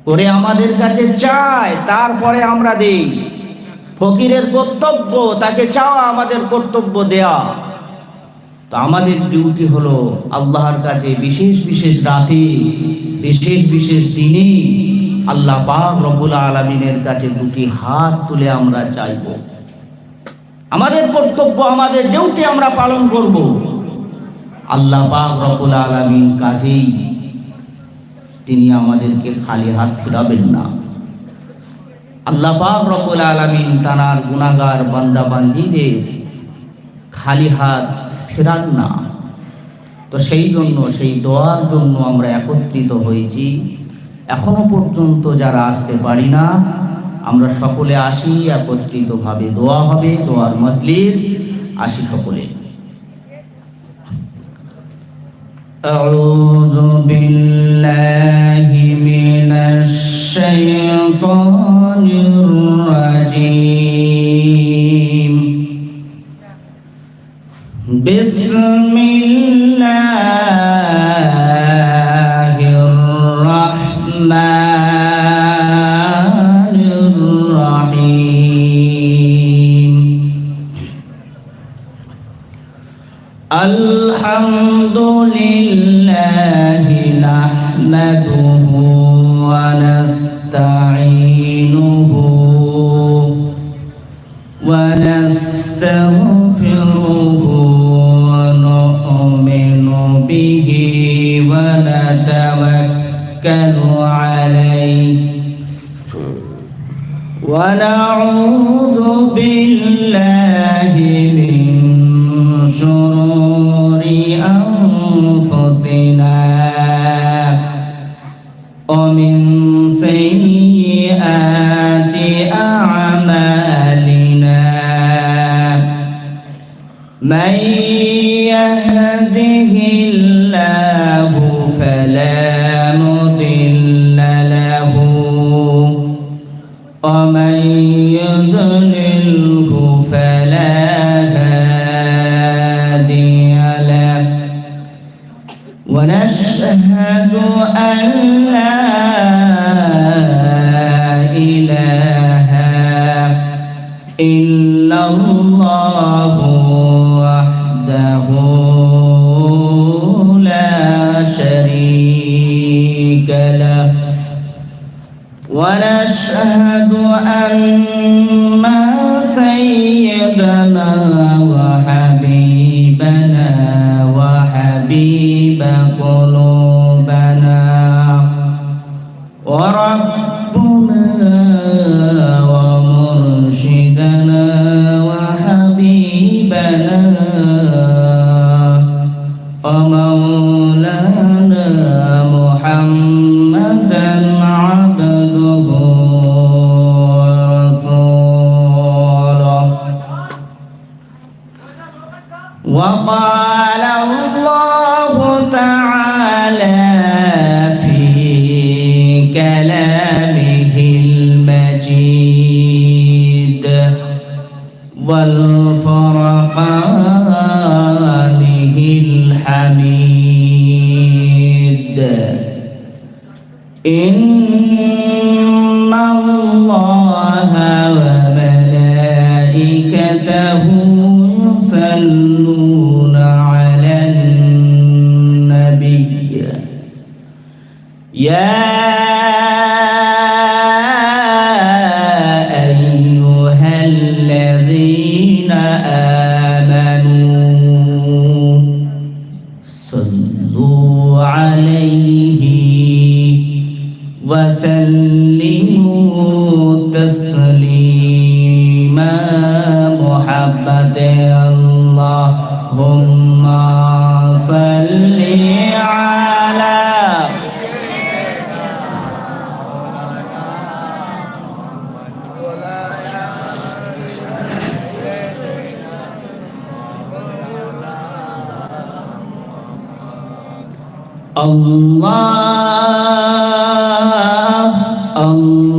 করে আমাদের কাছে চায়, তারপরে আমরা দেই। ফকিরের কর্তব্য তাকে চাওয়া, আমাদের কর্তব্য দেয়া। তো আমাদের ডিউটি হলো আল্লাহর কাছে বিশেষ বিশেষ রাতে, বিশেষ বিশেষ দিনে আল্লাহ পাক রব্বুল আলামিনের কাছে দুটি হাত তুলে আমরা চাইব। আমাদের কর্তব্য, আমাদের ডিউটি আমরা পালন করব। আল্লাহ পাক রব্বুল আলামিন কাজেই তিনি আমাদেরকে খালি হাত ফিরাবেন না। আল্লাহ পাক রব্বুল আলামিন তার গুনাহগার বান্দা বান্দীদের খালি হাত ফেরান না। তো সেই জন্য, সেই দোয়ার জন্য আমরা একত্রিত হয়েছি। এখনো পর্যন্ত যারা আসতে পারি না, আমরা সকলে আসি, একত্রিতভাবে দোয়া হবে, দোয়ার মজলিস, আসি সকলে। আউযু বিল্লাহি মিনাশ শাইতানির রাজীম। বিসমিল্লাহির রাহমানির রাহিম। আলহামদুলিল্লাহি নাহমাদুহু ওয়া নাস্তাঈনুহু ওয়া নাস্তাগফিরুহু ওয়া নু'মিনু বিহি ওয়া নাতাওয়াক্কালু আলাইহি ওয়া নাউযু বিল্লাহি মিন শুরুরি আনফুসিনা ওয়া মিন সাইয়্যাতি আ'মালিনা। من يهده الله فلا مضل له ومن يضلله فلا هادي له ونشهد أن لا إله إلا الله وحده لا شريك له ونشهد أن سيدنا وحبيبنا وحبيب قلوبنا وربنا ومرشدنا وحبيبنا ومولانا محمدا عبده ورسوله. وقال الله تعالى في كلامه المجيد والفرقانه الحميد: إن الله وملائكته يصلون على النبي يا أيها الذين آمنوا صلوا عليه وسلموا تسليما. محبة اللهم صل على الله الله